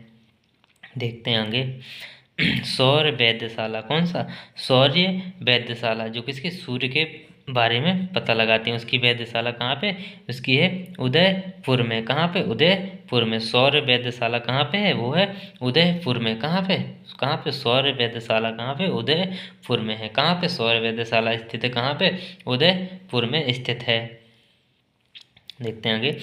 Speaker 1: देखते हैं आगे। सौर्य वैद्यशाला, कौन सा, सौर्य वैद्यशाला, जो किसके, सूर्य के बारे में पता लगाते हैं, उसकी वैद्यशाला कहाँ पे, उसकी है उदयपुर में। कहाँ पे, उदयपुर में। सौर्य वैद्यशाला कहाँ पे है, वो है उदयपुर में। कहाँ पे, कहाँ पे सौर्य वैद्यशाला, कहाँ पे, उदयपुर में है। कहाँ पे सौर्य वैद्यशाला स्थित है, कहाँ पे, उदयपुर में स्थित है। देखते हैं आगे।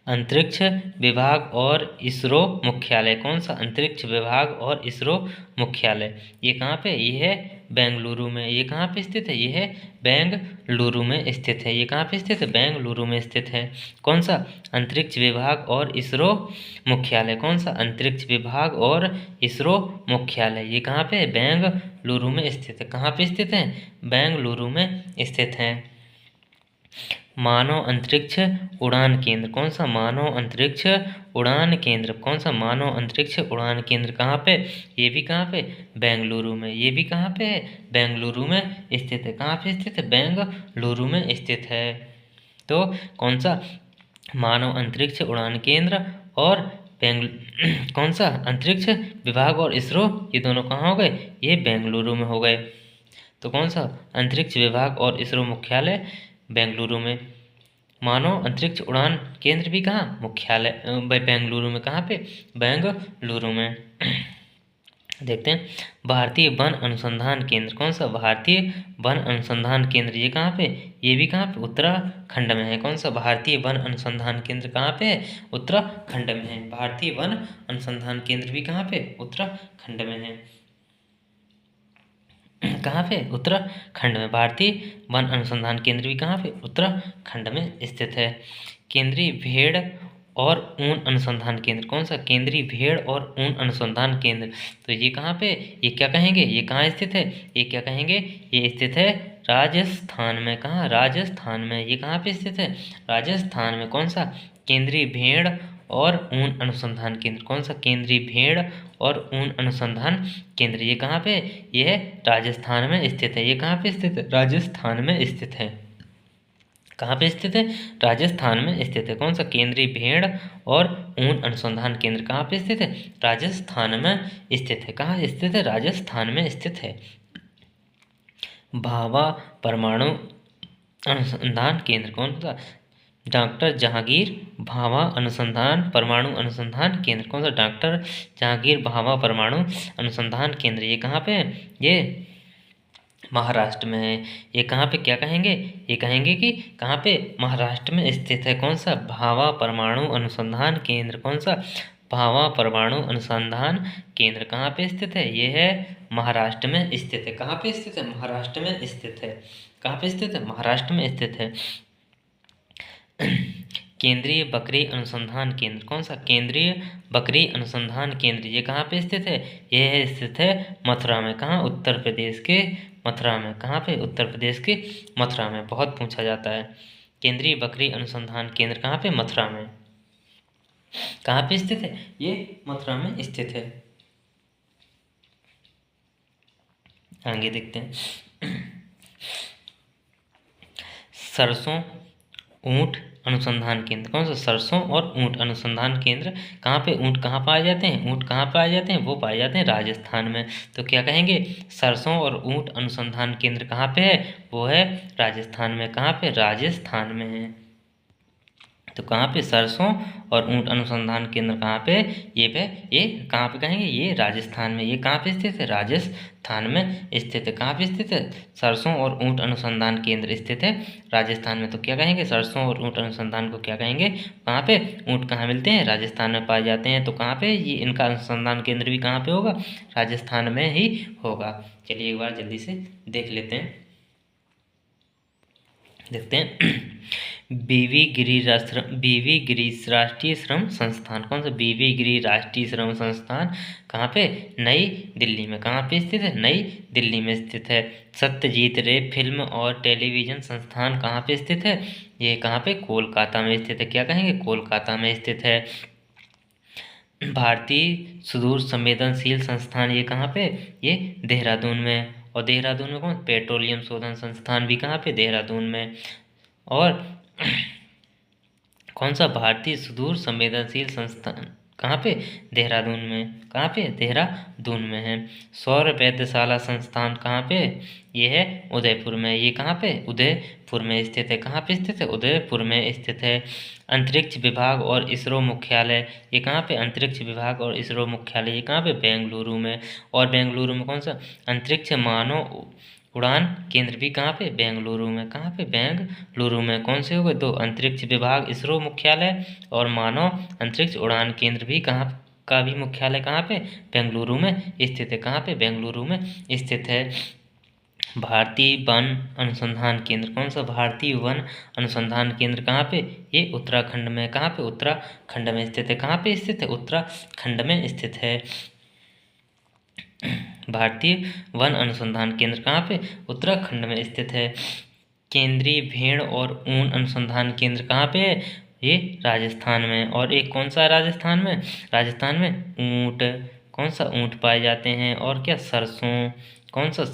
Speaker 1: अंतरिक्ष विभाग और इसरो मुख्यालय, कौन सा, अंतरिक्ष विभाग और इसरो मुख्यालय, ये कहाँ पे, ये है बेंगलुरु में। ये कहाँ पे स्थित है, ये है बेंगलुरु में स्थित है। ये कहाँ पे स्थित है, बेंगलुरु में स्थित है। कौन सा, अंतरिक्ष विभाग और इसरो मुख्यालय, कौन सा, अंतरिक्ष विभाग और इसरो मुख्यालय, ये कहाँ पे, बेंगलुरु में स्थित है। कहाँ पे स्थित है, बेंगलुरु में स्थित है। मानव अंतरिक्ष उड़ान केंद्र, कौन सा, मानव अंतरिक्ष उड़ान केंद्र, कौन सा, मानव अंतरिक्ष उड़ान केंद्र, कहाँ पे, ये भी कहाँ पे, बेंगलुरु में। ये भी कहाँ पे है, बेंगलुरु में स्थित है। कहाँ पे स्थित है, बेंगलुरु में स्थित है। तो कौन सा, मानव अंतरिक्ष उड़ान केंद्र और कौन सा, अंतरिक्ष विभाग और इसरो, ये दोनों कहाँ हो गए, ये बेंगलुरु में हो गए। तो कौन सा, अंतरिक्ष विभाग और इसरो मुख्यालय बेंगलुरु में, मानव अंतरिक्ष उड़ान केंद्र भी कहाँ, मुख्यालय बेंगलुरु में। कहाँ पे, बेंगलुरु में। देखते हैं भारतीय वन अनुसंधान केंद्र, कौन सा, भारतीय वन अनुसंधान केंद्र, ये कहाँ पे, ये भी कहाँ पे, उत्तराखंड में है। कौन सा, भारतीय वन अनुसंधान केंद्र कहाँ पे है, उत्तराखंड में है। भारतीय वन अनुसंधान केंद्र भी कहाँ पे, उत्तराखंड में है। कहाँ पे, उत्तराखंड में। भारतीय वन अनुसंधान केंद्र भी कहाँ पे, उत्तराखंड में स्थित है। केंद्रीय भेड़ और ऊन अनुसंधान केंद्र, कौन सा, केंद्रीय भेड़ और ऊन अनुसंधान केंद्र, तो ये कहाँ पे, ये क्या कहेंगे, ये कहाँ स्थित है, ये क्या कहेंगे, ये स्थित है राजस्थान में। कहाँ, राजस्थान में। ये कहाँ पे स्थित है, राजस्थान में। कौन सा, केंद्रीय भेड़ और ऊन अनुसंधान केंद्र, कौन सा, केंद्रीय भेड़ और ऊन अनुसंधान केंद्र, ये कहाँ पे, ये है राजस्थान में स्थित है। ये कहाँ पे स्थित है, राजस्थान में स्थित है। कहाँ पे स्थित है, राजस्थान में स्थित है। कौन सा, केंद्रीय भेड़ और ऊन अनुसंधान केंद्र कहाँ पे स्थित है, राजस्थान में स्थित है। कहाँ स्थित है, राजस्थान में स्थित है। भाभा परमाणु अनुसंधान केंद्र, कौन सा, डॉक्टर जहांगीर भाभा अनुसंधान परमाणु अनुसंधान केंद्र, कौन सा, डॉक्टर जहांगीर भाभा परमाणु अनुसंधान केंद्र, ये कहाँ पे है, ये महाराष्ट्र में है। ये कहाँ पे, क्या कहेंगे, ये कहेंगे कि कहाँ पे, महाराष्ट्र में स्थित है। कौन सा, भाभा परमाणु अनुसंधान केंद्र, कौन सा, भाभा परमाणु अनुसंधान केंद्र कहाँ पे स्थित है, ये है महाराष्ट्र में स्थित है। कहाँ पे स्थित है, महाराष्ट्र में स्थित है। कहाँ पे स्थित है, महाराष्ट्र में स्थित है। केंद्रीय बकरी अनुसंधान केंद्र, कौन सा, केंद्रीय बकरी अनुसंधान केंद्र, ये कहाँ पे स्थित है, ये है स्थित है मथुरा में। कहाँ, उत्तर प्रदेश के मथुरा में। कहाँ पे, उत्तर प्रदेश के मथुरा में, बहुत पूछा जाता है। केंद्रीय बकरी अनुसंधान केंद्र कहाँ पे, मथुरा में। कहाँ पे स्थित है, ये मथुरा में स्थित है। आगे देखते हैं। सरसों ऊंट अनुसंधान केंद्र, कौन सा, सरसों और ऊंट अनुसंधान केंद्र कहाँ पे, ऊंट कहाँ पाए जाते हैं, ऊंट कहाँ पाए जाते हैं, वो पाए जाते हैं राजस्थान में। तो क्या कहेंगे, सरसों और ऊंट अनुसंधान केंद्र कहाँ पे है, वो है राजस्थान में। कहाँ पे, राजस्थान में है। तो कहाँ पे सरसों और ऊंट अनुसंधान केंद्र कहाँ पे, ये कहाँ पे कहेंगे, ये राजस्थान में। ये कहाँ पे स्थित है, राजस्थान में स्थित है। कहाँ पे स्थित है, सरसों और ऊंट अनुसंधान केंद्र स्थित है राजस्थान में। तो क्या कहेंगे, सरसों और ऊंट अनुसंधान को क्या कहेंगे, कहाँ पे, ऊंट कहाँ मिलते हैं, राजस्थान में पाए जाते हैं। तो कहाँ पे, ये इनका अनुसंधान केंद्र भी कहाँ पे होगा, राजस्थान में ही होगा। चलिए एक बार जल्दी से देख लेते हैं, देखते हैं। बीवी गिरी राष्ट्रीय श्रम संस्थान, कौन सा, बीवी गिरी राष्ट्रीय श्रम संस्थान कहाँ पे, नई दिल्ली में। कहाँ पे स्थित है, नई दिल्ली में स्थित है। सत्यजीत रे फिल्म और टेलीविजन संस्थान कहाँ पे स्थित है, ये कहाँ पे, कोलकाता में स्थित है। क्या कहेंगे, कोलकाता में स्थित है। भारतीय सुदूर संवेदनशील संस्थान, ये कहाँ पे, ये देहरादून में। और देहरादून में कौन, पेट्रोलियम शोधन संस्थान भी कहाँ पे, देहरादून में। और कौन सा, भारतीय सुदूर संवेदनशील संस्थान कहाँ पे, देहरादून में। कहाँ पे, देहरादून में है। सौर वैधशाला संस्थान कहाँ पे, ये है उदयपुर में। ये कहाँ पे, उदयपुर में स्थित है। कहाँ पे स्थित है, उदयपुर में स्थित है। अंतरिक्ष विभाग और इसरो मुख्यालय, ये कहाँ पे, अंतरिक्ष विभाग और इसरो मुख्यालय, ये कहाँ पे, बेंगलुरु में। और बेंगलुरु में कौन सा, अंतरिक्ष मानव उड़ान केंद्र भी कहाँ पे, बेंगलुरु में। कहाँ पे, बेंगलुरु में। कौन से हो गए, दो, अंतरिक्ष विभाग इसरो मुख्यालय और मानव अंतरिक्ष उड़ान केंद्र भी कहाँ का भी मुख्यालय कहाँ पे, बेंगलुरु में स्थित है। कहाँ पे, बेंगलुरु में स्थित है। भारतीय वन अनुसंधान केंद्र, कौन सा, भारतीय वन अनुसंधान केंद्र कहाँ पे, ये उत्तराखंड में। कहाँ पे, उत्तराखंड में स्थित है। कहाँ पे स्थित है, उत्तराखंड में स्थित है। भारतीय वन अनुसंधान केंद्र कहाँ पे, उत्तराखंड में स्थित है। केंद्रीय भेड़ और ऊन अनुसंधान केंद्र कहाँ पे है, ये राजस्थान में। और एक कौन सा है राजस्थान में, राजस्थान में ऊंट, कौन सा, ऊंट पाए जाते हैं। और क्या, सरसों, कौन सा,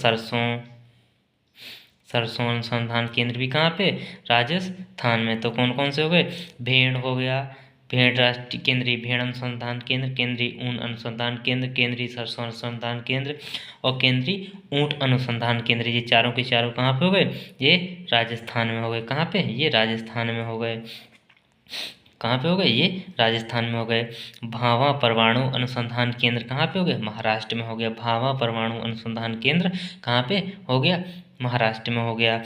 Speaker 1: सरसों अनुसंधान केंद्र भी कहाँ पे, राजस्थान में। तो कौन कौन से हो गए, भेड़ हो गया, भेड़ राष्ट्रीय केंद्रीय भेड़ अनुसंधान केंद्र, केंद्रीय ऊन अनुसंधान केंद्र, केंद्रीय सरसों अनुसंधान केंद्र और केंद्रीय ऊंट अनुसंधान केंद्र, ये चारों के चारों कहाँ पे हो गए, ये राजस्थान में हो गए। कहाँ पे, ये राजस्थान में हो गए। कहाँ पे हो गए, ये राजस्थान में हो गए। भाभा परमाणु अनुसंधान केंद्र कहाँ पे हो गया, महाराष्ट्र में हो गया। भाभा परमाणु अनुसंधान केंद्र कहाँ पे हो गया, महाराष्ट्र में हो गया।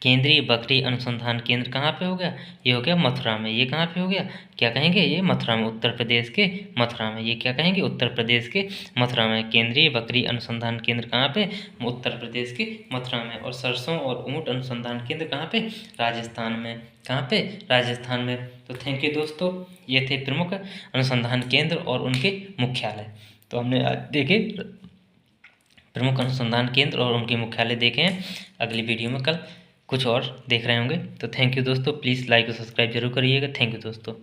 Speaker 1: केंद्रीय बकरी अनुसंधान केंद्र कहाँ पे हो गया, ये हो गया मथुरा में। ये कहाँ पे हो गया, क्या कहेंगे, ये मथुरा में, उत्तर प्रदेश के मथुरा में। ये क्या कहेंगे, उत्तर प्रदेश के मथुरा में। केंद्रीय बकरी अनुसंधान केंद्र कहाँ पे, उत्तर प्रदेश के मथुरा में। और सरसों और ऊंट अनुसंधान केंद्र कहाँ पे, राजस्थान में। कहाँ पे, राजस्थान में। तो थैंक यू दोस्तों, ये थे प्रमुख अनुसंधान केंद्र और उनके मुख्यालय। तो हमने आज देखे प्रमुख अनुसंधान केंद्र और उनके मुख्यालय देखे हैं। अगली वीडियो में कल कुछ और देख रहे होंगे। तो थैंक यू दोस्तों, प्लीज़ लाइक और सब्सक्राइब जरूर करिएगा। थैंक यू दोस्तों।